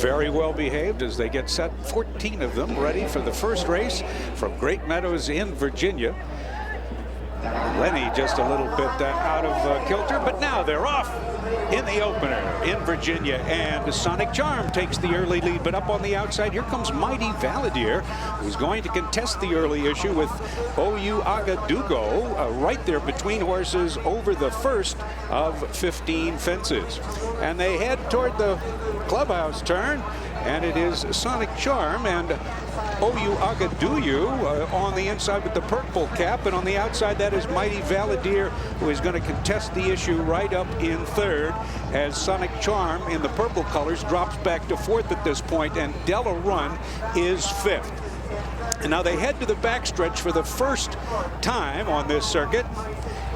very well behaved as they get set, 14 of them ready for the first race from Great Meadows in Virginia. Lenny just a little bit out of kilter, but now they're off in the opener in Virginia, and Sonic Charm takes the early lead, but up on the outside here comes Mighty Valadier, who's going to contest the early issue with OU Agadugo right there between horses over the first of 15 fences. And they head toward the clubhouse turn, and it is Sonic Charm and OU Agadugo on the inside with the purple cap, and on the outside that is Mighty Valadier, who is going to contest the issue right up in third, as Sonic Charm in the purple colors drops back to fourth at this point, and Della Run is fifth. And now they head to the backstretch for the first time on this circuit,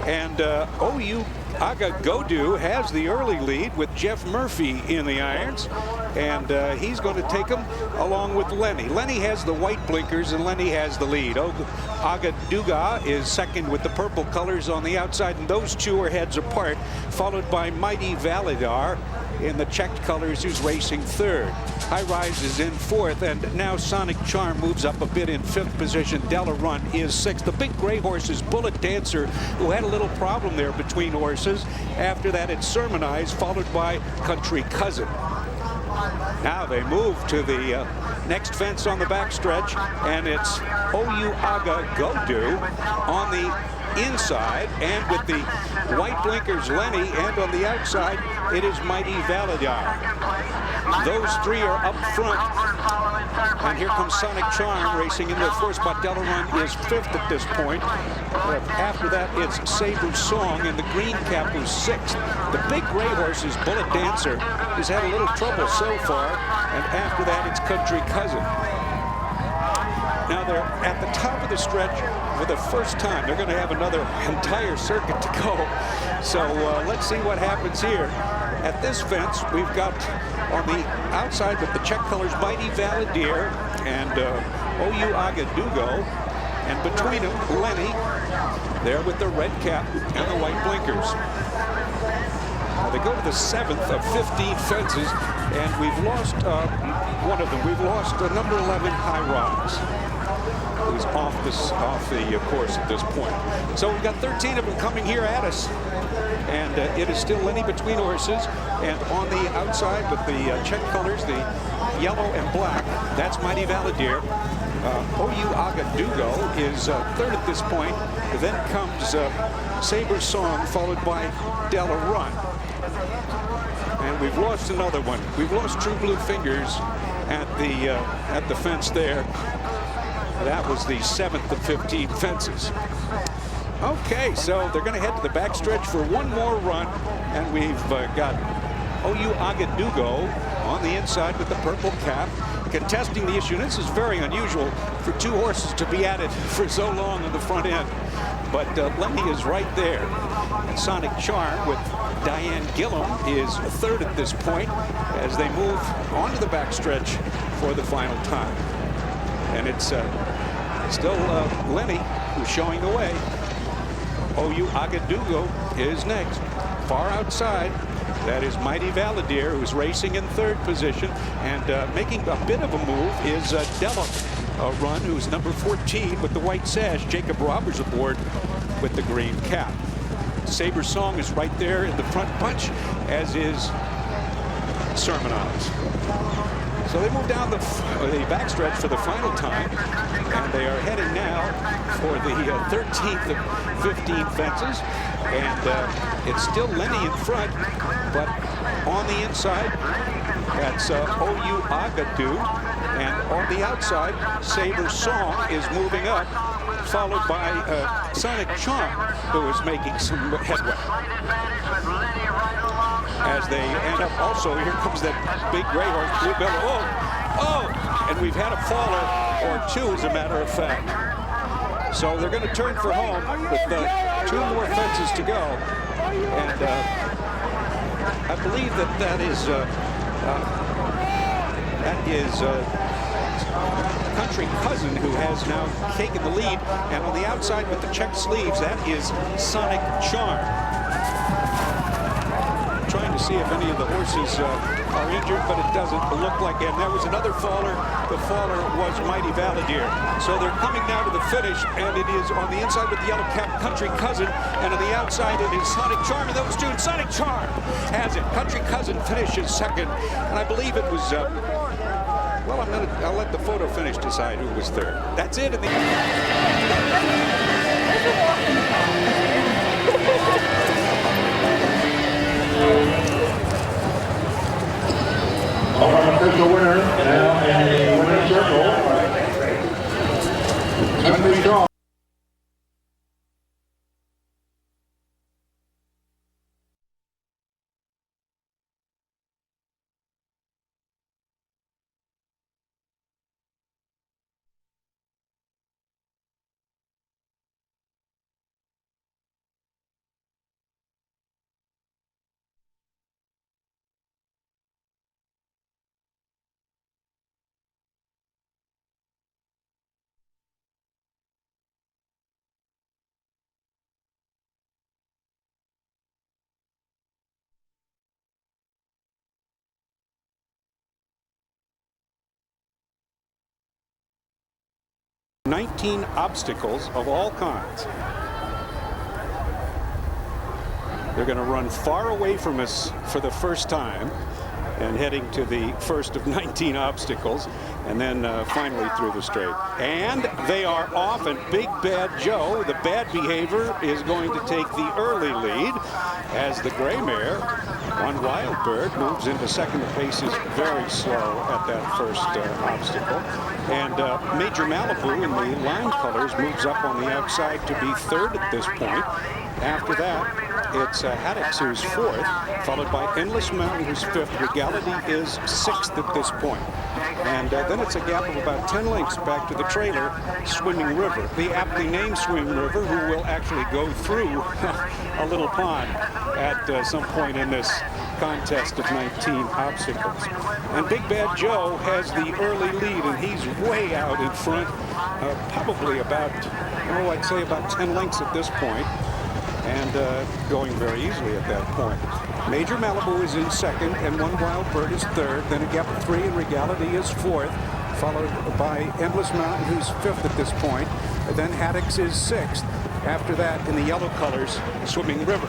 and OU Agadugo has the early lead with Jeff Murphy in the irons, and he's going to take him along with Lenny. Lenny has the white blinkers, and Lenny has the lead. Agadugo is second with the purple colors on the outside, and those two are heads apart, followed by Mighty Valadier in the checked colors, who's racing third. High Rise is in fourth, and now Sonic Charm moves up a bit in fifth position. Della Run is sixth. The big gray horse is Bullet Dancer, who had a little problem there between horses. After that, it's Sermonize, followed by Country Cousin. Now they move to the next fence on the backstretch, and it's OU Agadugo on the inside, and with the white blinkers Lenny, and on the outside it is Mighty Valadier. Those three are up front, and here comes Sonic Charm racing in the fourth spot. Della Run is fifth at this point. After that it's Saber Song in the green cap, who's sixth. The big gray horse is Bullet Dancer, who's had a little trouble so far, and after that it's Country Cousin. Now they're at the top of the stretch for the first time. They're going to have another entire circuit to go. So let's see what happens here. At this fence, we've got on the outside with the check colors Mighty Valadier and OU Agadugo, and between them Lenny there with the red cap and the white blinkers. Now they go to the 7th of 15 fences, and we've lost one of them. We've lost number 11 High Rise, who's off the course at this point. So we've got 13 of them coming here at us, and it is still Lenny between horses, and on the outside with the check colors, the yellow and black, that's Mighty Valadier. OU Agadugo is third at this point. Then comes Saber Song, followed by Della Run. And we've lost another one. We've lost True Blue Fingers at the fence there. That was the 7th of 15 fences. Okay, so they're going to head to the backstretch for one more run, and we've got OU Agadugo on the inside with the purple cap, contesting the issue. And this is very unusual for two horses to be at it for so long on the front end. But Lenny is right there. And Sonic Charm with Diane Gillum is third at this point as they move onto the backstretch for the final time. And it's still Lenny who's showing the way. OU Agadugo is next. Far outside, that is Mighty Valadier, who's racing in third position, and making a bit of a move is Della Run, who's number 14 with the white sash. Jacob Roberts aboard with the green cap. Saber Song is right there in the front bunch, as is Sermonize. So they move down the backstretch for the final time, and they are heading now for the 13th of 15 fences. And it's still Lenny in front, but on the inside, that's OU Agadugo. And on the outside, Saber Song is moving up, followed by Sonic Charm, who is making some headway. As they end up also, here comes that big gray horse, Bluebell. Oh, and we've had a faller or two, as a matter of fact. So they're going to turn for home with 2 more fences to go. And I believe that is Country Cousin, who has now taken the lead. And on the outside with the checked sleeves, that is Sonic Charm. Trying to to see if any of the horses are injured, but it doesn't look like it. And there was another faller. The faller was Mighty Valadier. So they're coming now to the finish, and it is on the inside with the yellow cap, Country Cousin, and on the outside it is Sonic Charm. And those two, Sonic Charm has it. Country Cousin finishes second, and I believe it was. Well, I'll let the photo finish decide who was third. That's it. In the Our official winner now in the winner's circle. Country Charm. 19 obstacles of all kinds. They're going to run far away from us for the first time and heading to the first of 19 obstacles, and then finally through the straight. And they are off, and Big Bad Joe, the bad behavior, is going to take the early lead as the gray mare, One Wild Bird, moves into second. The pace is very slow at that first obstacle. And Major Malibu in the lime colors moves up on the outside to be third at this point. After that, it's Haddix who's fourth, followed by Endless Mountain who's fifth. Regality is sixth at this point. And then it's a gap of about 10 lengths back to the trailer, Swimming River, the aptly named Swimming River, who will actually go through a little pond at some point in this contest of 19 obstacles. And Big Bad Joe has the early lead, and he's way out in front, probably about, oh, I'd say about 10 lengths at this point, and going very easily at that point. Major Malibu is in second, and One Wild Bird is third. Then a gap of 3, and Regality is fourth, followed by Endless Mountain, who's fifth at this point. And then Haddix is sixth. After that, in the yellow colors, Swimming River.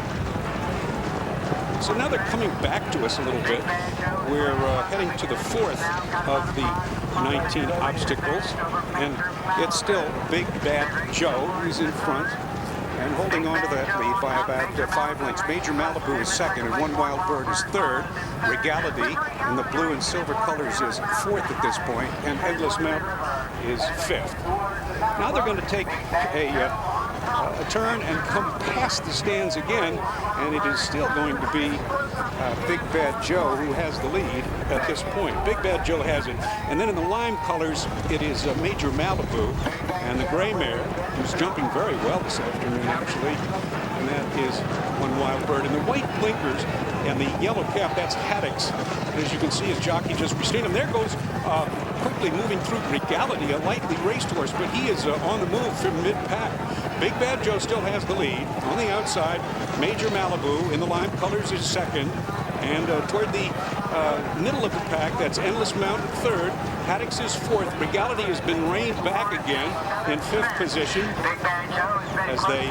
So now they're coming back to us a little bit. We're heading to the fourth of the 19 obstacles, and it's still Big Bad Joe who's in front and holding on to that lead by about 5 lengths. Major Malibu is second, and One Wild Bird is third. Regality in the blue and silver colors is fourth at this point, and Endless Mountain is fifth. Now they're going to take a turn and come past the stands again, and it is still going to be Big Bad Joe who has the lead at this point. Big Bad Joe has it. And then in the lime colors, it is Major Malibu and the gray mare, who's jumping very well this afternoon, actually, and that is One Wild Bird. And the white blinkers and the yellow cap, that's Haddix. And as you can see, his jockey just restrained him. There goes quickly moving through Regality, a lightly raced horse, but he is on the move from mid-pack. Big Bad Joe still has the lead. On the outside, Major Malibu in the lime colors is second. And toward the middle of the pack, that's Endless Mountain third. Haddix is fourth. Regality has been reined back again in fifth position as they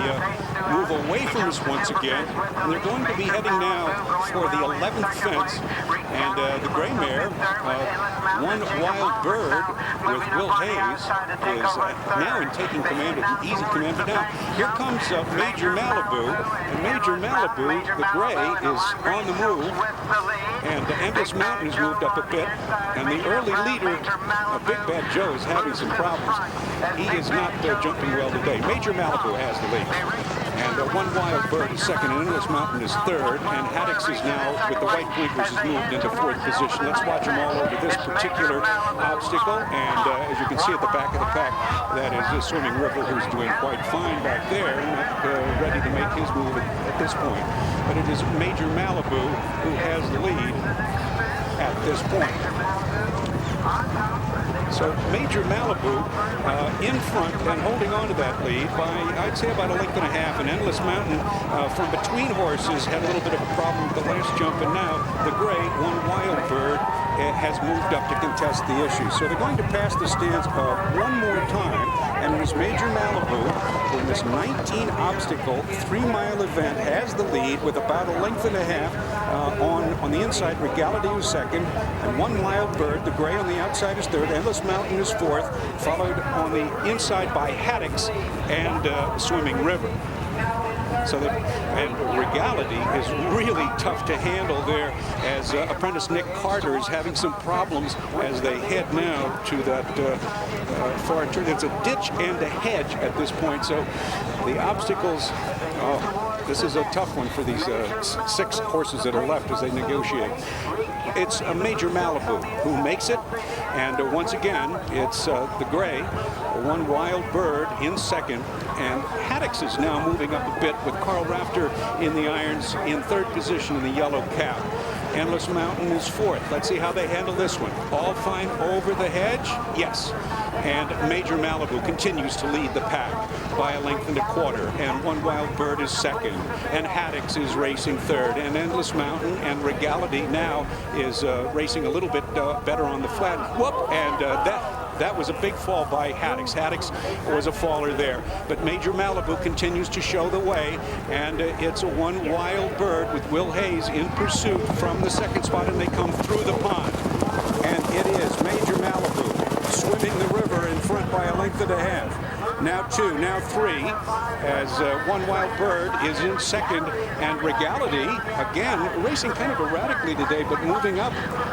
move away from us once again. And they're going to be heading now for the 11th fence. And the gray mare, One Wild Bird with Will Hayes, is now in taking command, of easy command. But now here comes Major Malibu. And Major Malibu, the gray, is on the move. And Endless Mountain has moved up a bit. And the early leader, Big Bad Joe, is having some problems. He is not jumping well today. Major Malibu has the lead. And One Wild Bird is second, and Endless Mountain is third. And Haddix is now, with the white blinkers, has moved into fourth position. Let's watch them all over this particular obstacle. And as you can see at the back of the pack, that is Swimming River, who's doing quite fine back there, not ready to make his move at this point. But it is Major Malibu who has the lead at this point. So Major Malibu in front and holding on to that lead by, I'd say, about a length and a half. And Endless Mountain from between horses had a little bit of a problem with the last jump, and now the gray, One Wild Bird, has moved up to contest the issue. So they're going to pass the stands one more time, and it was Major Malibu in this 19 obstacle 3-mile event has the lead with about a length and a half on the inside. Regality was second, and One Wild Bird, the gray on the outside, is third. Endless Mountain is fourth, followed on the inside by Haddocks and Swimming River. So and Regality is really tough to handle there, as apprentice Nick Carter is having some problems as they head now to that far turn. It's a ditch and a hedge at this point, so the obstacles, this is a tough one for these 6 horses that are left as they negotiate. It's a Major Malibu who makes it, and once again, it's the gray, One Wild Bird in second, and Haddocks is now moving up a bit with Carl Rafter in the irons in third position in the yellow cap. Endless Mountain is fourth. Let's see how they handle this one. All fine over the hedge? Yes. And Major Malibu continues to lead the pack by a length and a quarter, and One Wild Bird is second, and Haddocks is racing third, and Endless Mountain and Regality now is racing a little bit better on the flat. Whoop! And that was a big fall by Haddocks. Haddocks was a faller there. But Major Malibu continues to show the way, and it's a One Wild Bird with Will Hayes in pursuit from the second spot, and they come through the pond. And it is Major Malibu swimming the river in front by a length and a half. Now 2, now 3, as One Wild Bird is in second, and Regality, again, racing kind of erratically today, but moving up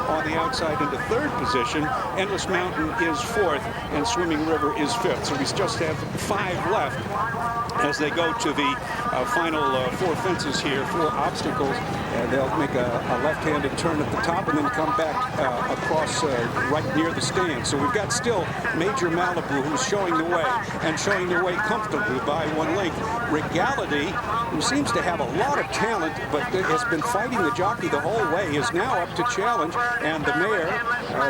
on the outside into third position. Endless Mountain is fourth, and Swimming River is fifth. So we just have 5 left as they go to the final 4 fences here, 4 obstacles, and they'll make a left-handed turn at the top and then come back across right near the stand. So we've got still Major Malibu, who's showing the way, and showing the way comfortably by 1 length. Regality, who seems to have a lot of talent, but has been fighting the jockey the whole way, is now up to challenge, and the mare,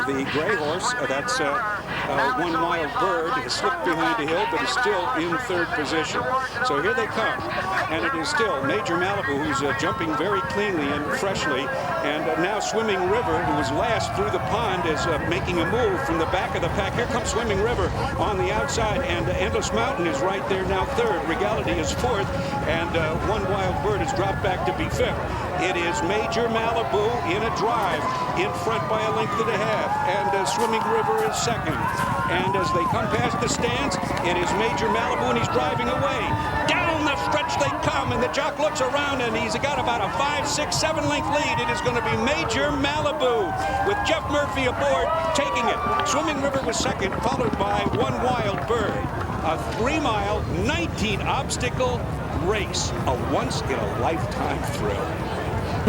the gray horse, that's One Wild Bird, has slipped behind a hill, but is still in third position. So here they come, and it is still Major Malibu, who's jumping very cleanly and freshly, and now Swimming River, who was last through the pond, is making a move from the back of the pack. Here comes Swimming River on the outside, and Endless Mountain is right there now third. Regality is fourth, and One Wild Bird has dropped back to be fifth. It is Major Malibu in a drive, in front by a length and a half, and Swimming River is second. And as they come past the stands, it is Major Malibu, and he's driving away. Down the stretch they come, and the jock looks around, and he's got about a 5, 6, 7 length lead. It is going to be Major Malibu with Jeff Murphy aboard taking it. Swimming River was second, followed by One Wild Bird. A 3-mile, 19 obstacle race, a once-in-a-lifetime thrill.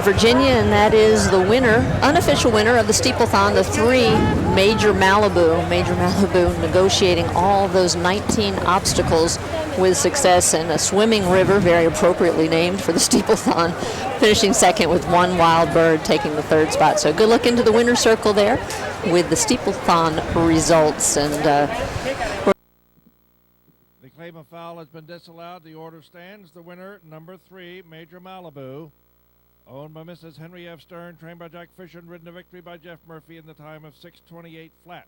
Virginia, and that is the winner, unofficial winner of the Steeplethon, the 3, Major Malibu. Major Malibu negotiating all those 19 obstacles with success, and a Swimming River, very appropriately named for the Steeplethon, finishing second with One Wild Bird taking the third spot. So good look into the winner's circle there with the Steeplethon results. And the claim of foul has been disallowed. The order stands. The winner, number 3, Major Malibu, owned by Mrs. Henry F. Stern, trained by Jack Fisher, and ridden to victory by Jeff Murphy in the time of 6:28 flat.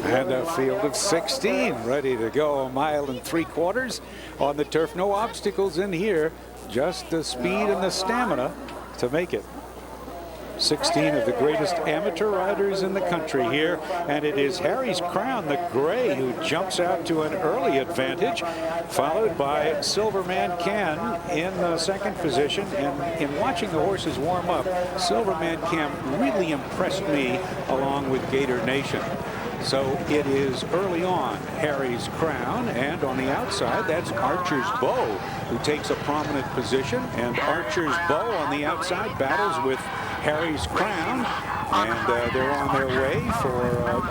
And a field of 16 ready to go, a 1 3/4 miles on the turf. No obstacles in here, just the speed and the stamina to make it. 16 of the greatest amateur riders in the country here, and it is Harry's Crown, the gray, who jumps out to an early advantage, followed by Silverman Can in second position. And in watching the horses warm up, Silverman Can really impressed me along with Gator Nation. So it is early on Harry's Crown, and on the outside, that's Archer's Bow, who takes a prominent position. And Archer's Bow on the outside battles with Harry's Crown, and they're on their way for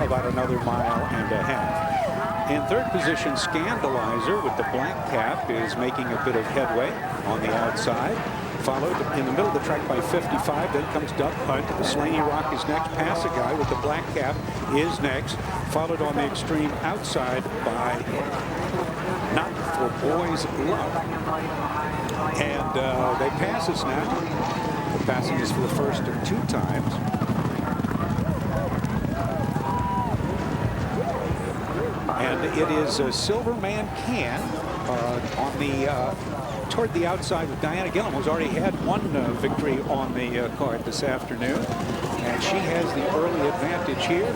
about another mile and a half. In third position, Scandalizer with the black cap is making a bit of headway on the outside. Followed in the middle of the track by 55. Then comes Duck Hunt. Slaney Rock is next. Pass a Guy with the black cap is next. Followed on the extreme outside by Not For Boys Love. And they pass us now. The passing is for the first of 2 times. And it is Silverman Can on the toward the outside with Diana Gillum, who's already had one victory on the card this afternoon. And she has the early advantage here.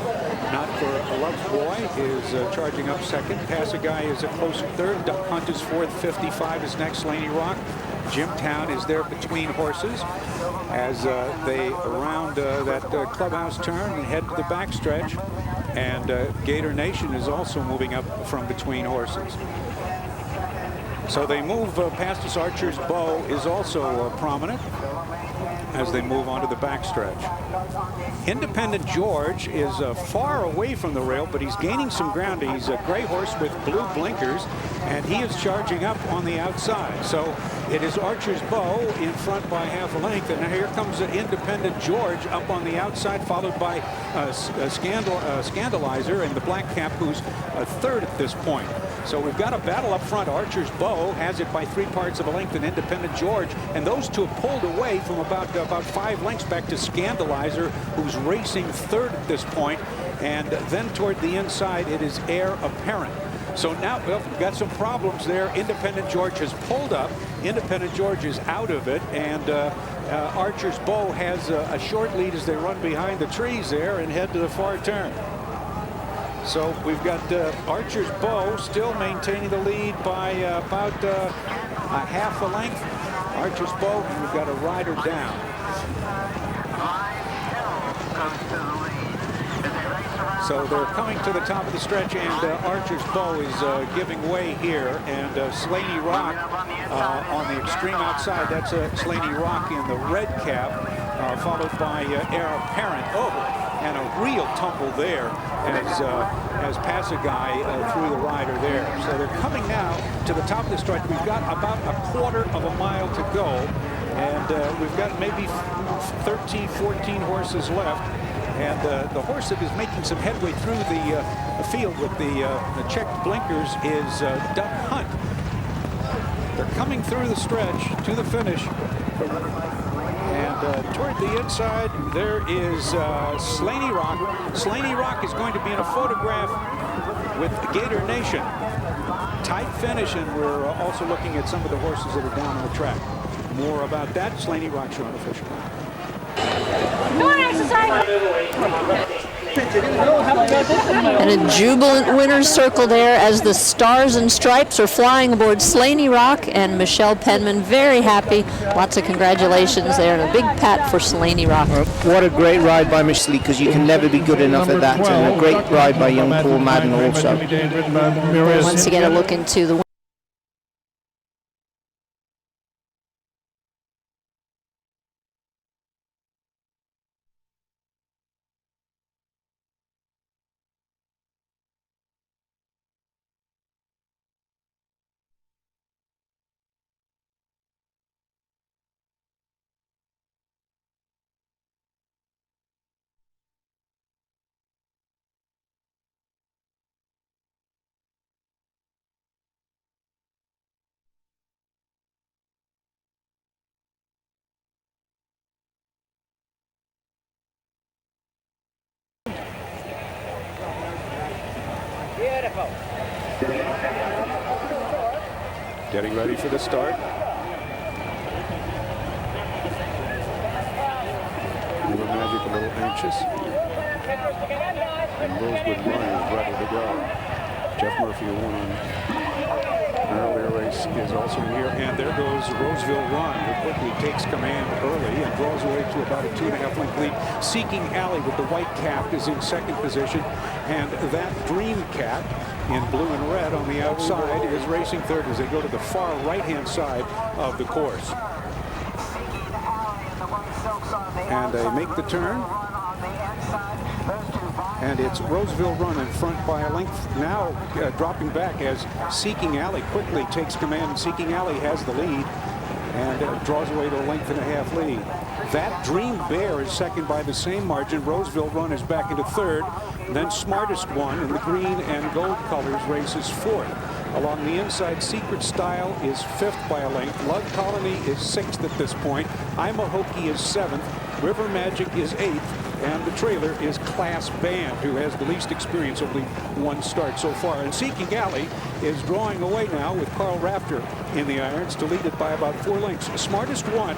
Not For a Love Boy is charging up second. Pass a Guy is a closer third. Duck Hunt is fourth. 55 is next. Slaney Rock. Jimtown is there between horses as they round that clubhouse turn and head to the backstretch. And Gator Nation is also moving up from between horses. So they move past us. Archer's Bow is also prominent as they move onto the backstretch. Independent George is far away from the rail, but he's gaining some ground. He's a gray horse with blue blinkers, and he is charging up on the outside. So it is Archer's Bow in front by half a length, and here comes Independent George up on the outside, followed by Scandalizer and the black cap, who's third at this point. So we've got a battle up front. Archer's Bow has it by 3 parts of a length, and Independent George, and those two have pulled away from about 5 lengths back to Scandalizer, who's racing third at this point. And then toward the inside, it is Heir Apparent. So now, well, we've got some problems there. Independent George has pulled up. Independent George is out of it, and Archer's Bow has a short lead as they run behind the trees there and head to the far turn. So we've got Archer's Bow still maintaining the lead by about a half a length. Archer's Bow, and we've got a rider down. So they're coming to the top of the stretch, and Archer's Bow is giving way here. And Slaney Rock on the extreme outside. That's Slaney Rock in the red cap, followed by Heir Apparent. Oh, and a real tumble there as Pass a Guy threw the rider there. So they're coming now to the top of the stretch. We've got about a quarter of a mile to go, and we've got maybe 13, 14 horses left. And the horse that is making some headway through the field with the checked blinkers is Duck Hunt. They're coming through the stretch to the finish. And toward the inside, there is Slaney Rock. Slaney Rock is going to be in a photograph with Gator Nation. Tight finish, and we're also looking at some of the horses that are down on the track. More about that, Slaney Rock Show official. And a jubilant winner's circle there as the stars and stripes are flying aboard Slaney Rock, and Michelle Penman very happy. Lots of congratulations there, and a big pat for Slaney Rock. What a great ride by Miss Lee, because you can never be good enough at that, and a great ride by young Paul Madden also. Once again, a look into the Getting ready for the start. little anxious. And Rosewood Run is ready to go. Jeff Murphy, who won on an earlier race, is also here. And there goes Roseville Run, who quickly takes command early and draws away to about a 2.5 length lead. Seeking Alley with the white cap is in second position. And that Dream Cat in blue and red on the outside is racing third as they go to the far right-hand side of the course. And they make the turn. And it's Roseville Run in front by a length, now dropping back as Seeking Alley quickly takes command. Seeking Alley has the lead and draws away to a 1.5 length lead. That Dream Bear is second by the same margin. Roseville Run is back into third. Then Smartest One in the green and gold colors races fourth. Along the inside, Secret Style is fifth by a length. Love Colony is sixth at this point. I'm a Hokie is seventh. River Magic is eighth. And the trailer is Class Band, who has the least experience, only one start so far. And Seeking Alley is drawing away now with Carl Rafter in the irons to lead it by about 4 lengths. Smartest One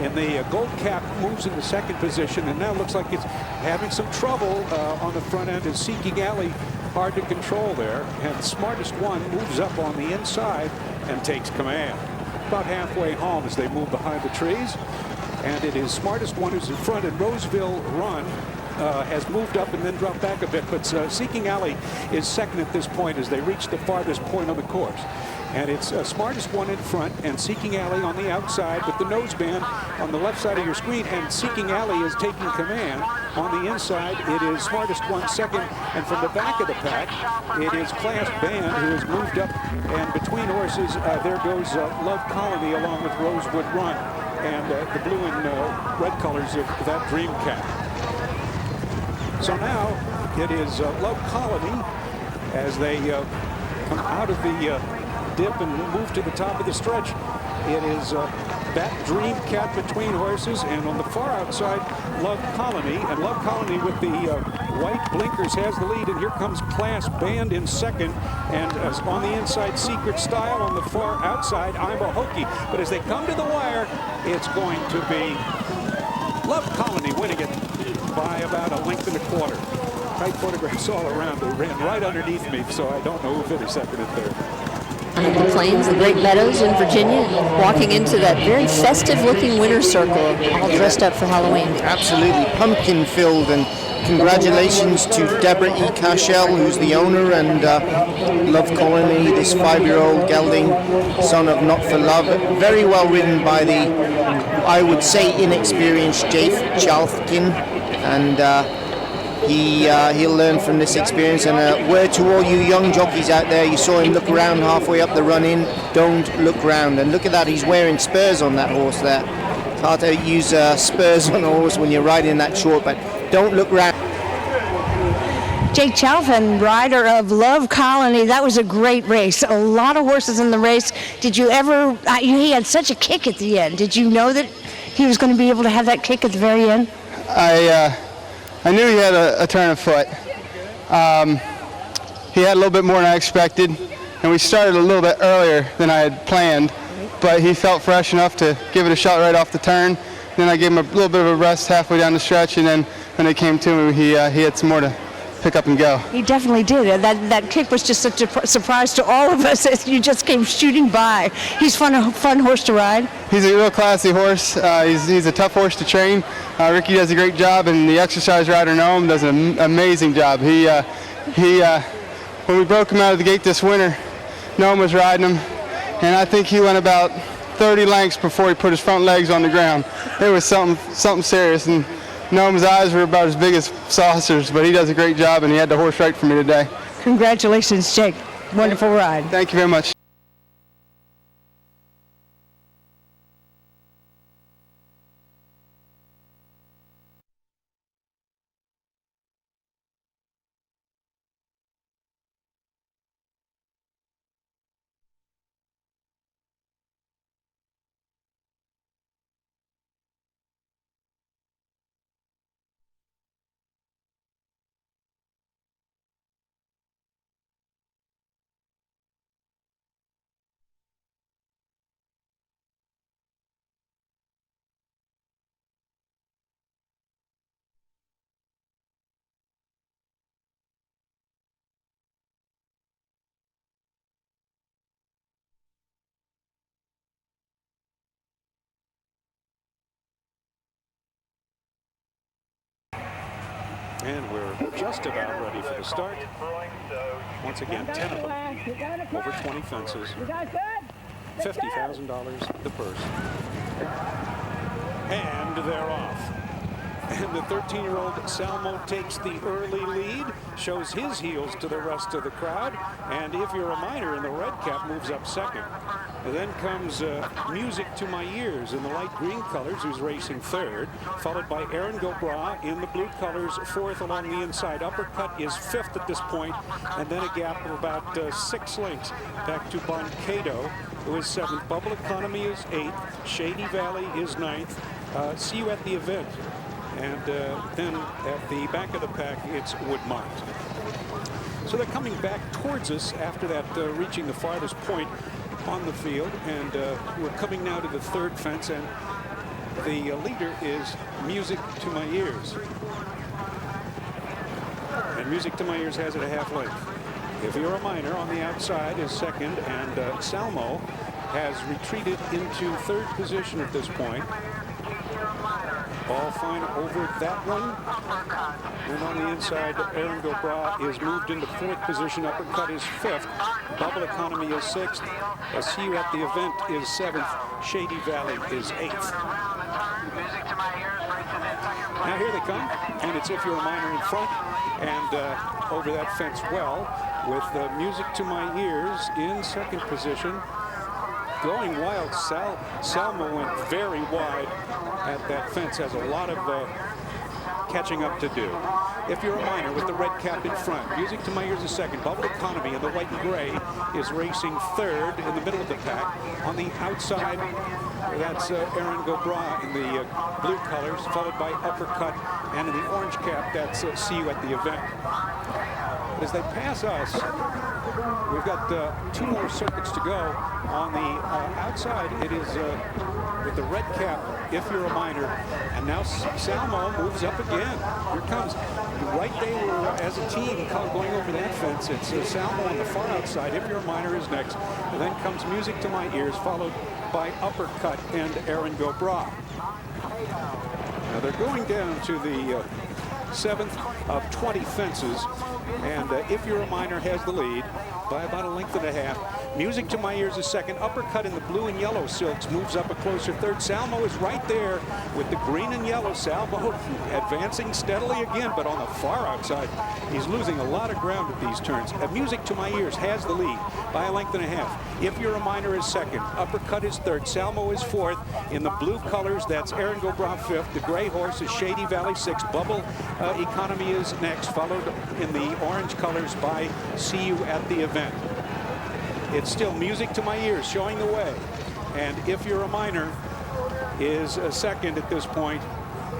in the gold cap moves into second position, and now looks like it's having some trouble on the front end. Is Seeking Alley hard to control there, and Smartest One moves up on the inside and takes command. About halfway home as they move behind the trees. And it is Smartest One who's in front, and Roseville Run has moved up and then dropped back a bit. But Seeking Alley is second at this point as they reach the farthest point on the course. And it's Smartest One in front and Seeking Alley on the outside with the noseband on the left side of your screen. And Seeking Alley is taking command. On the inside, it is Smartest One second. And from the back of the pack, it is Class Band who has moved up. And between horses, there goes Love Colony along with Rosewood Run. And the blue and red colors of that Dream Cat. So now it is Love Colony as they come out of the dip and move to the top of the stretch. It is that Dream Cat between horses, and on the far outside, Love Colony. And Love Colony with the white blinkers has the lead, and here comes Class Band in second. And on the inside, Secret Style. On the far outside, I'm a Hokie. But as they come to the wire, it's going to be Love Colony winning it by about 1.25 lengths. Tight photographs all around. They ran right underneath me, so I don't know who finished second and third. The plains, the Great Meadows in Virginia, walking into that very festive-looking winter circle, all dressed up for Halloween. Absolutely pumpkin-filled, and congratulations to Deborah E. Cashel, who's the owner, and Love Colony, this 5-year-old gelding, son of Not for Love. Very well ridden by the, I would say, inexperienced Jake Chalfkin, and he'll learn from this experience. And a word to all you young jockeys out there, you saw him look around halfway up the run-in. Don't look round. And look at that, he's wearing spurs on that horse there. It's hard to use spurs on a horse when you're riding that short, but don't look round. Jake Chalfin, rider of Love Colony, that was a great race. A lot of horses in the race. Did you ever, he had such a kick at the end. Did you know that he was going to be able to have that kick at the very end? I knew he had a turn of foot. He had a little bit more than I expected, and we started a little bit earlier than I had planned, but he felt fresh enough to give it a shot right off the turn. Then I gave him a little bit of a rest halfway down the stretch, and then when it came to him, he had some more to pick up and go. He definitely did. That kick was just such a surprise to all of us as you just came shooting by. He's fun horse to ride. He's a real classy horse. He's a tough horse to train. Ricky does a great job, and the exercise rider Noam does an amazing job. When we broke him out of the gate this winter, Noam was riding him, and I think he went about 30 lengths before he put his front legs on the ground. It was something serious, and Noam's eyes were about as big as saucers, but he does a great job, and he had the horse right for me today. Congratulations, Jake. Wonderful ride. Thank you very much. And we're just about ready for the start. Once again, 10 of them, over 20 fences, $50,000 the purse. And they're off. And the 13-year-old Salmo takes the early lead, shows his heels to the rest of the crowd, and If You're a Minor in the red cap moves up second. And then comes Music to My Ears in the light green colors, who's racing third, followed by Aaron Gobra in the blue colors, fourth along the inside. Uppercut is fifth at this point, and then a gap of about 6 lengths back to Boncado, who is seventh. Bubble Economy is eighth. Shady Valley is ninth. See You at the Event. And then at the back of the pack, it's Woodmont. So they're coming back towards us after that, reaching the farthest point on the field. And we're coming now to the third fence, and the leader is Music to My Ears. And Music to My Ears has it a half length. If You're a Minor on the outside is second, and Salmo has retreated into third position at this point. All fine over that one. And on the inside, Aaron Gobra is moved into fourth position. Uppercut is fifth. Bubble Economy is sixth. See You at the Event is seventh. Shady Valley is eighth. Now here they come, and it's If You're a Minor in front, and over that fence well, with Music to My Ears in second position. Going wild. Salmo went very wide at that fence, has a lot of catching up to do. If You're a Minor with the red cap in front. Music to My Ears is second. Bubble Economy in the white and gray is racing third in the middle of the pack. On the outside, that's Aaron Gobra in the blue colors, followed by Uppercut, and in the orange cap, that's See You at the Event. As they pass us, we've got 2 more circuits to go. On the outside, it is with the red cap, If You're a Minor, and now Salmo moves up again. Here comes, right they were as a team going over that fence. It's Salmo on the far outside. If You're a Minor is next, and then comes Music to My Ears, followed by Uppercut and Aaron Gobra. Now they're going down to the 7th of 20 fences, and If You're a Minor has the lead by about a length and a half. Music to My Ears is second. Uppercut in the blue and yellow silks moves up a closer third. Salmo is right there with the green and yellow. Salmo advancing steadily again, but on the far outside, he's losing a lot of ground at these turns. Music to My Ears has the lead by a length and a half. If You're a Minor is second. Uppercut is third. Salmo is fourth. In the blue colors, that's Aaron Gobra fifth. The gray horse is Shady Valley sixth. Bubble Economy is next, followed in the orange colors by See You at the Event. It's still Music to My Ears showing the way. And If You're a Minor is second at this point.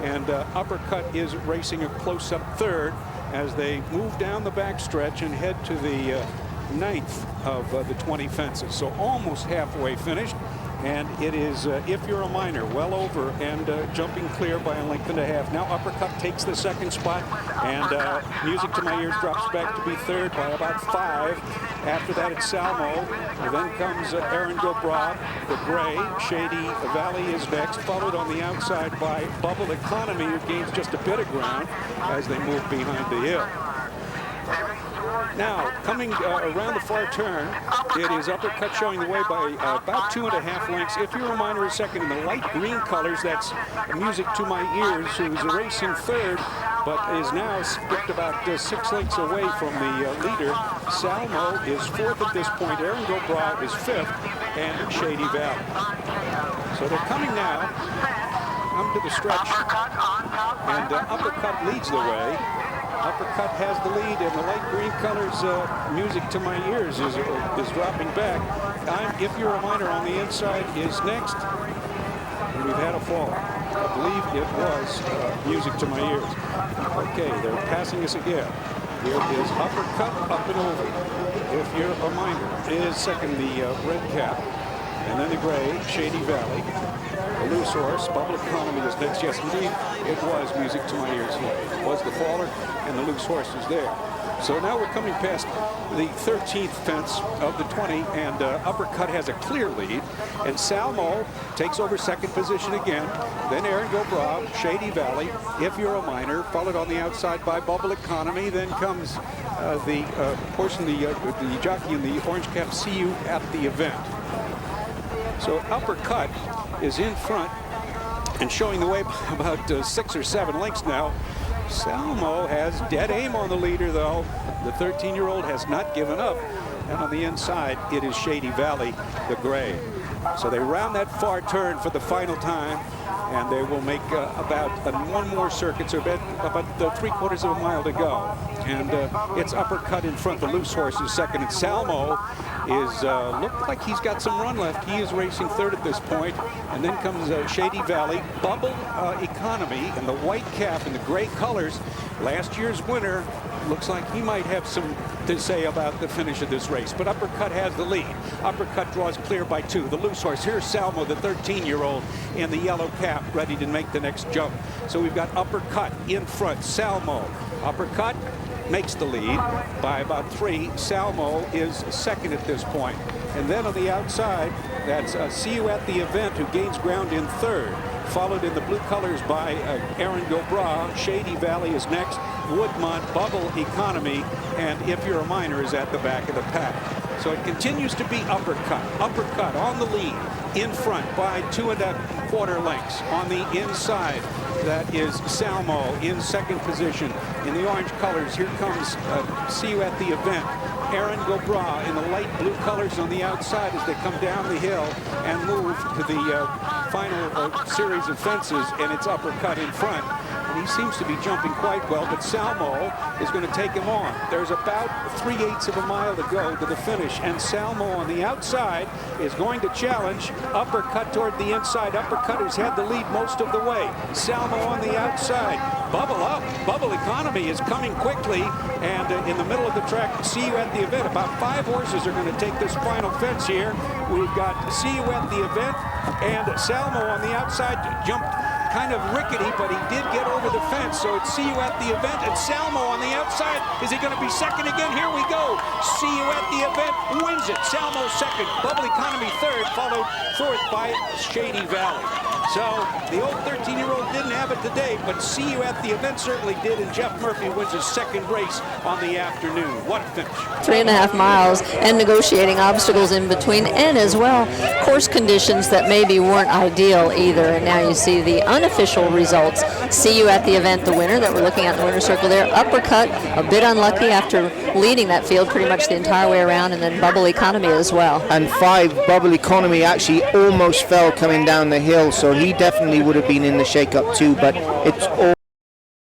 And Uppercut is racing a close-up third as they move down the backstretch and head to the 9th of the 20 fences. So almost halfway finished. And it is If You're a Minor, well over and jumping clear by a length and a half. Now Uppercut takes the second spot, and Music to My Ears drops back to be third by about 5. After that, it's Salmo. And then comes Aaron Gobra, the gray. Shady Valley is next, followed on the outside by Bubble Economy, who gains just a bit of ground as they move behind the hill. Now, coming around the far turn, it is Uppercut showing the way by about 2.5 lengths. If You're a Minor is second in the light green colors. That's Music to My Ears, who's racing third, but is now skipped about 6 lengths away from the leader. Salmo is fourth at this point. Aaron Gobra is fifth, and Shady Valley. So they're coming now, come to the stretch, and Uppercut leads the way. Uppercut has the lead, and the light green colors, Music to My Ears is dropping back. If You're a Minor on the inside is next. And we've had a fall. I believe it was Music to My Ears. Okay, they're passing us again. Here is Uppercut up and over. If You're a Minor is second, the red cap. And then the gray, Shady Valley. The loose horse, Bubble Economy is next. Yes, indeed, it was Music to My Ears. It was the faller, and the loose horse is there. So now we're coming past the 13th fence of the 20, and Uppercut has a clear lead. And Salmo takes over second position again. Then Aaron Gobra, Shady Valley, If You're a Minor, followed on the outside by Bubble Economy. Then comes the jockey in the orange cap, See You at the Event. So Uppercut is in front and showing the way by about 6 or 7 lengths now. Salmo has dead aim on the leader, though. The 13-year-old has not given up. And on the inside, it is Shady Valley, the gray. So they round that far turn for the final time, and they will make about one more circuit, so about 3/4 of a mile to go. And it's Uppercut in front. The loose horse is second, and Salmo is looked like he's got some run left. He is racing third at this point. And then comes Shady Valley, Bubble Economy in the white cap and the gray colors. Last year's winner. Looks like he might have some to say about the finish of this race, but Uppercut has the lead. Uppercut draws clear by 2. The loose horse, here's Salmo, the 13-year-old in the yellow cap, ready to make the next jump. So we've got Uppercut in front, Salmo. Uppercut makes the lead by about 3. Salmo is second at this point. And then on the outside, that's See You at the Event, who gains ground in third. Followed in the blue colors by Aaron Gobra. Shady Valley is next. Woodmont, Bubble Economy, and If You're a Minor is at the back of the pack. So it continues to be Uppercut. Uppercut on the lead, in front by 2 1/4 lengths. On the inside, that is Salmo in second position. In the orange colors, here comes See You at the Event. Aaron Gobra in the light blue colors on the outside as they come down the hill and move to the final series of fences, and it's Uppercut in front. And he seems to be jumping quite well, but Salmo is going to take him on. There's about 3/8 of a mile to go to the finish, and Salmo on the outside is going to challenge Uppercut toward the inside. Uppercut has had the lead most of the way. Salmo on the outside. Bubble up. Bubble Economy is coming quickly, and in the middle of the track, See You at the Event. About 5 horses are going to take this final fence here. We've got See You at the Event, and Salmo on the outside jumped kind of rickety, but he did get over the fence. So it's See You at the Event, and Salmo on the outside. Is he going to be second again? Here we go. See You at the Event wins it. Salmo second, Bubble Economy third, followed fourth by Shady Valley. So the old 13-year-old didn't have it today, but See You at the Event certainly did, and Jeff Murphy wins his second race on the afternoon. What a finish. 3.5 miles and negotiating obstacles in between, and as well course conditions that maybe weren't ideal either. And now you see the unofficial results. See You at the Event, the winner that we're looking at in the winner's circle there. Uppercut, a bit unlucky after leading that field pretty much the entire way around, and then Bubble Economy as well. And 5, Bubble Economy actually almost fell coming down the hill, so he definitely would have been in the shake-up too, but it's all